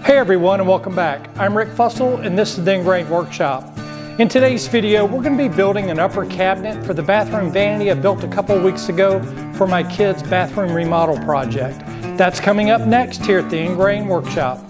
Hey everyone, and welcome back. I'm Rick Fussell and this is the Ingrained Workshop. In today's video, we're going to be building an upper cabinet for the bathroom vanity I built a couple weeks ago for my kids' bathroom remodel project. That's coming up next here at the Ingrained Workshop.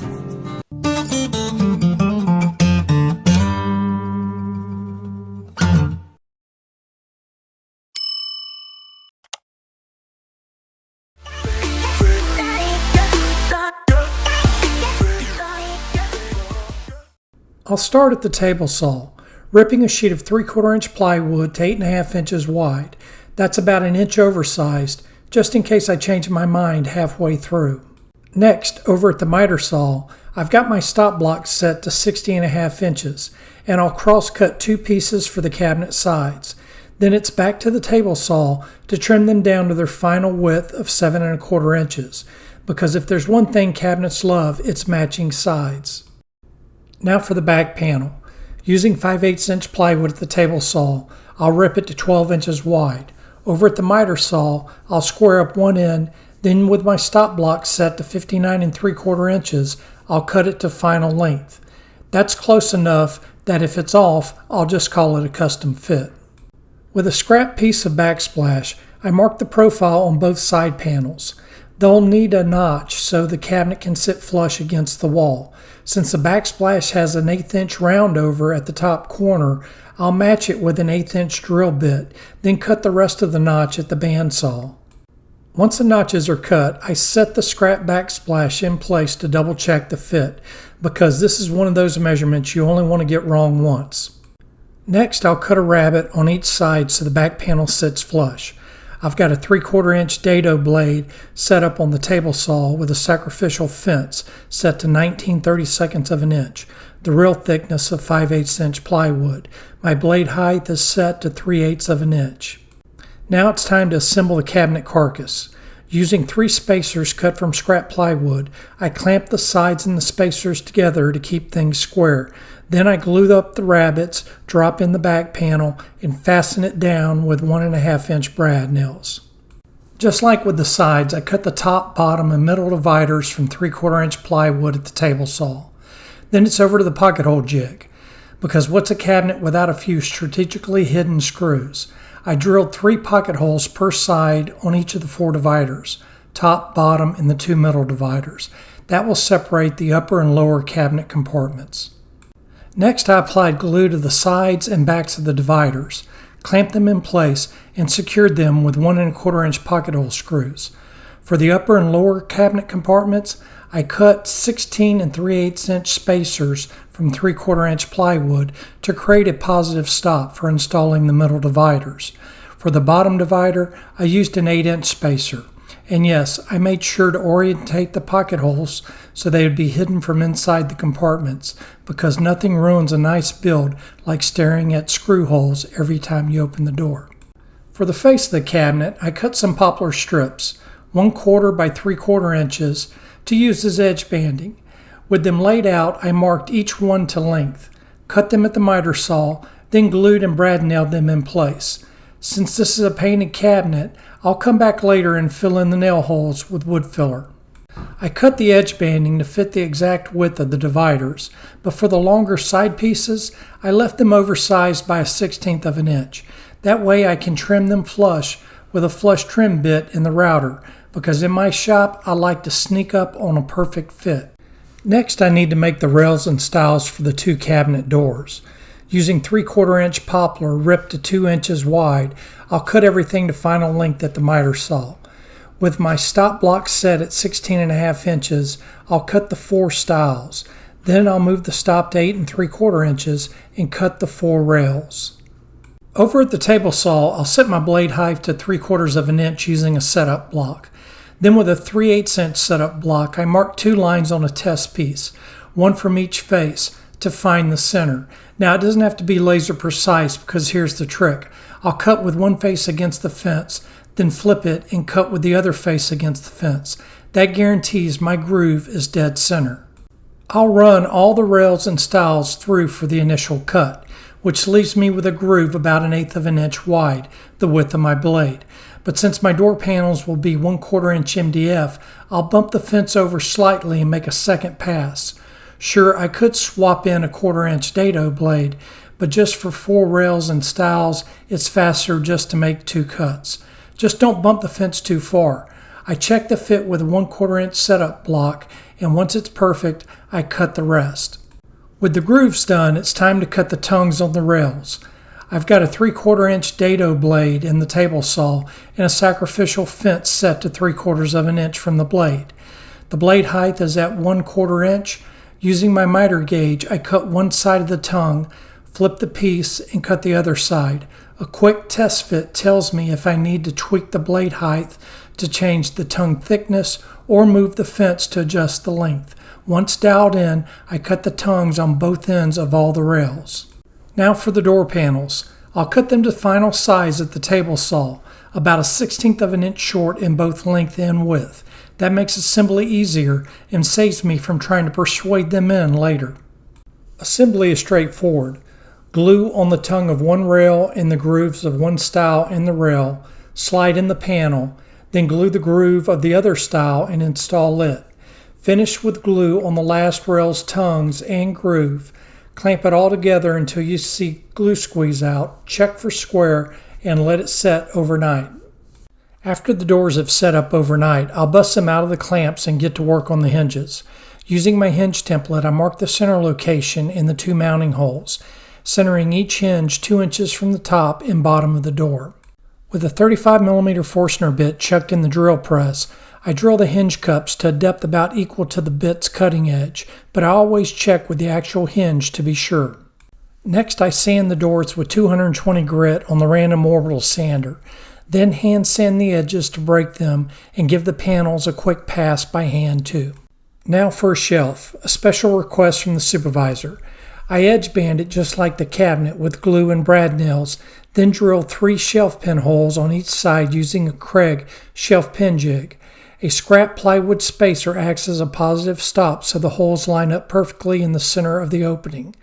I'll start at the table saw, ripping a sheet of 3/4 inch plywood to 8.5 inches wide. That's about an inch oversized, just in case I change my mind halfway through. Next, over at the miter saw, I've got my stop block set to 60.5 inches, and I'll cross cut 2 pieces for the cabinet sides. Then it's back to the table saw to trim them down to their final width of 7.25 inches, because if there's one thing cabinets love, it's matching sides. Now for the back panel. Using 5/8 inch plywood at the table saw, I'll rip it to 12 inches wide. Over at the miter saw, I'll square up one end, then with my stop block set to 59.75 inches, I'll cut it to final length. That's close enough that if it's off, I'll just call it a custom fit. With a scrap piece of backsplash, I mark the profile on both side panels. They'll need a notch so the cabinet can sit flush against the wall. Since the backsplash has an 1/8 inch round over at the top corner, I'll match it with an 1/8 inch drill bit, then cut the rest of the notch at the bandsaw. Once the notches are cut, I set the scrap backsplash in place to double check the fit, because this is one of those measurements you only want to get wrong once. Next, I'll cut a rabbet on each side so the back panel sits flush. I've got a 3/4 inch dado blade set up on the table saw with a sacrificial fence set to 19/32 of an inch, the real thickness of 5/8 inch plywood. My blade height is set to 3/8 of an inch. Now it's time to assemble the cabinet carcass. Using 3 spacers cut from scrap plywood, I clamp the sides and the spacers together to keep things square. Then I glue up the rabbets, drop in the back panel, and fasten it down with 1.5 inch brad nails. Just like with the sides, I cut the top, bottom, and middle dividers from 3/4 inch plywood at the table saw. Then it's over to the pocket hole jig, because what's a cabinet without a few strategically hidden screws? I drilled 3 pocket holes per side on each of the 4 dividers, top, bottom, and the 2 middle dividers. That will separate the upper and lower cabinet compartments. Next, I applied glue to the sides and backs of the dividers, clamped them in place, and secured them with 1.25 inch pocket hole screws. For the upper and lower cabinet compartments, I cut 16 3/8 inch spacers from 3/4 inch plywood to create a positive stop for installing the middle dividers. For the bottom divider, I used an 8 inch spacer. And yes, I made sure to orientate the pocket holes so they would be hidden from inside the compartments, because nothing ruins a nice build like staring at screw holes every time you open the door. For the face of the cabinet, I cut some poplar strips, 1/4 by 3/4 inches, to use as edge banding. With them laid out, I marked each one to length, cut them at the miter saw, then glued and brad nailed them in place. Since this is a painted cabinet, I'll come back later and fill in the nail holes with wood filler. I cut the edge banding to fit the exact width of the dividers, but for the longer side pieces, I left them oversized by a 1/16 of an inch. That way I can trim them flush with a flush trim bit in the router, because in my shop I like to sneak up on a perfect fit. Next, I need to make the rails and stiles for the 2 cabinet doors. Using 3/4 inch poplar ripped to 2 inches wide, I'll cut everything to final length at the miter saw. With my stop block set at 16.5 inches, I'll cut the 4 stiles. Then I'll move the stop to 8 3/4 inches and cut the 4 rails. Over at the table saw, I'll set my blade height to 3/4 of an inch using a setup block. Then with a 3/8 inch setup block, I mark 2 lines on a test piece, one from each face, to find the center. Now it doesn't have to be laser precise, because here's the trick. I'll cut with one face against the fence, then flip it and cut with the other face against the fence. That guarantees my groove is dead center. I'll run all the rails and stiles through for the initial cut, which leaves me with a groove about 1/8 of an inch wide, the width of my blade. but since my door panels will be 1/4 inch MDF, I'll bump the fence over slightly and make a second pass. Sure, I could swap in a 1/4 inch dado blade, but just for 4 rails and stiles, it's faster just to make 2 cuts. Just don't bump the fence too far. I check the fit with a 1/4 inch setup block, and once it's perfect, I cut the rest. With the grooves done, it's time to cut the tongues on the rails. I've got a 3/4 inch dado blade in the table saw and a sacrificial fence set to 3/4 of an inch from the blade. The blade height is at 1/4 inch. Using my miter gauge, I cut one side of the tongue, flip the piece, and cut the other side. A quick test fit tells me if I need to tweak the blade height to change the tongue thickness or move the fence to adjust the length. Once dialed in, I cut the tongues on both ends of all the rails. Now for the door panels. I'll cut them to final size at the table saw, about a 1/16 of an inch short in both length and width. That makes assembly easier and saves me from trying to persuade them in later. Assembly is straightforward. Glue on the tongue of one rail in the grooves of one stile in the rail, slide in the panel, then glue the groove of the other stile and install it. Finish with glue on the last rail's tongues and groove. Clamp it all together until you see glue squeeze out, check for square, and let it set overnight. After the doors have set up overnight, I'll bust them out of the clamps and get to work on the hinges. Using my hinge template, I mark the center location in the 2 mounting holes, centering each hinge 2 inches from the top and bottom of the door. With a 35mm Forstner bit chucked in the drill press, I drill the hinge cups to a depth about equal to the bit's cutting edge, but I always check with the actual hinge to be sure. Next, I sand the doors with 220 grit on the random orbital sander, then hand sand the edges to break them and give the panels a quick pass by hand too. Now for a shelf, a special request from the supervisor. I edge band it just like the cabinet with glue and brad nails, then drill 3 shelf pin holes on each side using a Craig shelf pin jig. A scrap plywood spacer acts as a positive stop so the holes line up perfectly in the center of the opening.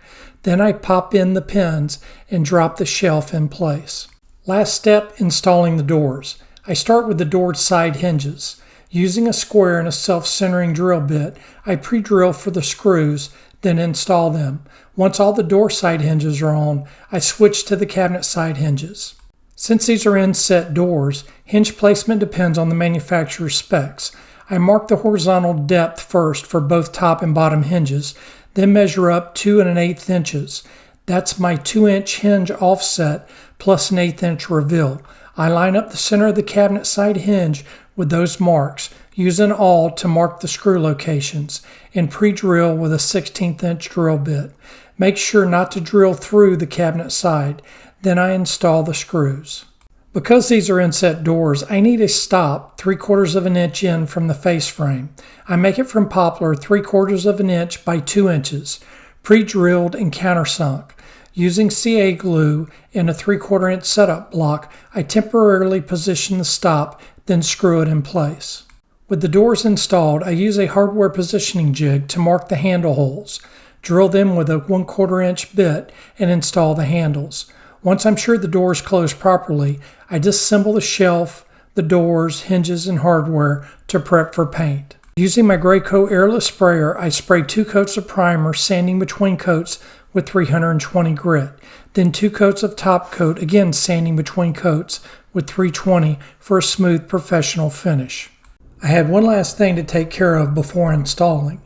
Then I pop in the pins and drop the shelf in place. Last step, installing the doors. I start with the door side hinges. Using a square and a self-centering drill bit, I pre-drill for the screws, then install them. Once all the door side hinges are on, I switch to the cabinet side hinges. Since these are inset doors, hinge placement depends on the manufacturer's specs. I mark the horizontal depth first for both top and bottom hinges, then measure up 2 1/8 inches. That's my 2-inch hinge offset plus an 1/8 inch reveal. I line up the center of the cabinet side hinge with those marks, use an awl to mark the screw locations, and pre-drill with a 1/16 inch drill bit. Make sure not to drill through the cabinet side. Then I install the screws. Because these are inset doors, I need a stop 3/4 of an inch in from the face frame. I make it from poplar 3/4 of an inch by 2 inches, pre-drilled and countersunk. Using CA glue and a 3/4 inch setup block, I temporarily position the stop, then screw it in place. With the doors installed, I use a hardware positioning jig to mark the handle holes, drill them with a 1/4 inch bit, and install the handles. Once I'm sure the doors close properly, I disassemble the shelf, the doors, hinges, and hardware to prep for paint. Using my Gray Coat airless sprayer, I spray 2 coats of primer, sanding between coats with 320 grit. Then 2 coats of top coat, again sanding between coats with 320 for a smooth professional finish. I had one last thing to take care of before installing.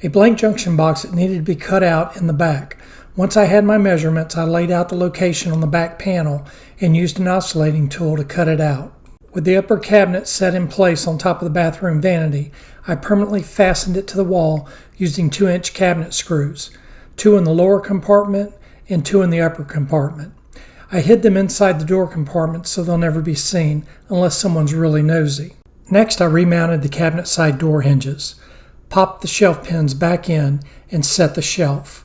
A blank junction box that needed to be cut out in the back. Once I had my measurements, I laid out the location on the back panel and used an oscillating tool to cut it out. With the upper cabinet set in place on top of the bathroom vanity, I permanently fastened it to the wall using 2-inch cabinet screws, 2 in the lower compartment and 2 in the upper compartment. I hid them inside the door compartment so they'll never be seen unless someone's really nosy. Next, I remounted the cabinet side door hinges, popped the shelf pins back in, and set the shelf.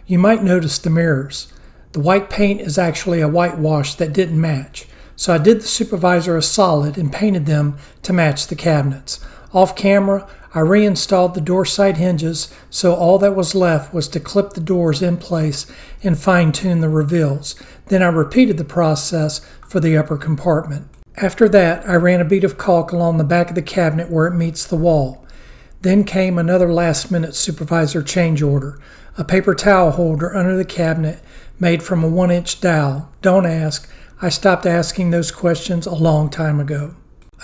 You might notice the mirrors. The white paint is actually a whitewash that didn't match, so I did the supervisor a solid and painted them to match the cabinets. Off camera, I reinstalled the door side hinges, so all that was left was to clip the doors in place and fine-tune the reveals. Then I repeated the process for the upper compartment. After that, I ran a bead of caulk along the back of the cabinet where it meets the wall. Then came another last-minute supervisor change order, a paper towel holder under the cabinet made from a 1-inch dowel. Don't ask, I stopped asking those questions a long time ago.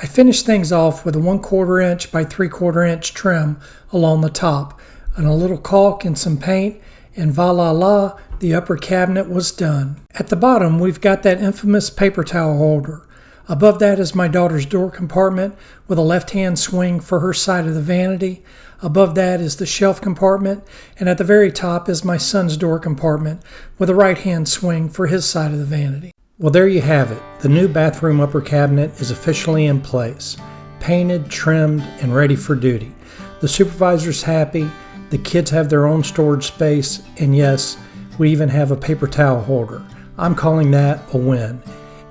I finished things off with a 1/4 inch by 3/4 inch trim along the top, and a little caulk and some paint, and voila, the upper cabinet was done. At the bottom, we've got that infamous paper towel holder. Above that is my daughter's door compartment with a left-hand swing for her side of the vanity. Above that is the shelf compartment, and at the very top is my son's door compartment with a right-hand swing for his side of the vanity. Well, there you have it. The new bathroom upper cabinet is officially in place, painted, trimmed, and ready for duty. The supervisor's happy, the kids have their own storage space, and yes, we even have a paper towel holder. I'm calling that a win.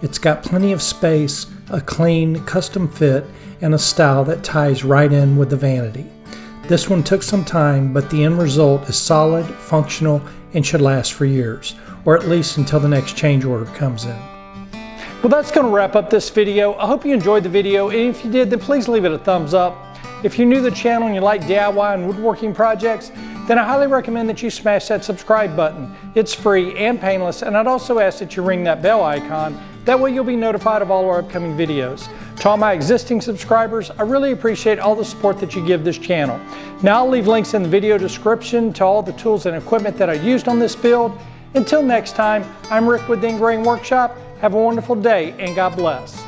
It's got plenty of space, a clean, custom fit, and a style that ties right in with the vanity. This one took some time, but the end result is solid, functional, and should last for years, or at least until the next change order comes in. Well, that's going to wrap up this video. I hope you enjoyed the video, and if you did, then please leave it a thumbs up. If you're new to the channel and you like DIY and woodworking projects, then I highly recommend that you smash that subscribe button. It's free and painless, and I'd also ask that you ring that bell icon. That way you'll be notified of all our upcoming videos. To all my existing subscribers, I really appreciate all the support that you give this channel. Now I'll leave links in the video description to all the tools and equipment that I used on this build. Until next time, I'm Rick with the Engraving Workshop. Have a wonderful day and God bless.